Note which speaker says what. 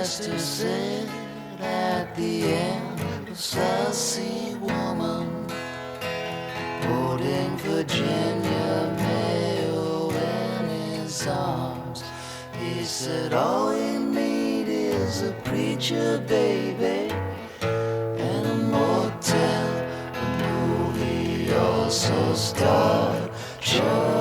Speaker 1: pastor said at the end of Saucy Woman, holding Virginia Mayo in his arms. He said, all we need is a preacher, baby, and a motel. The movie also starred George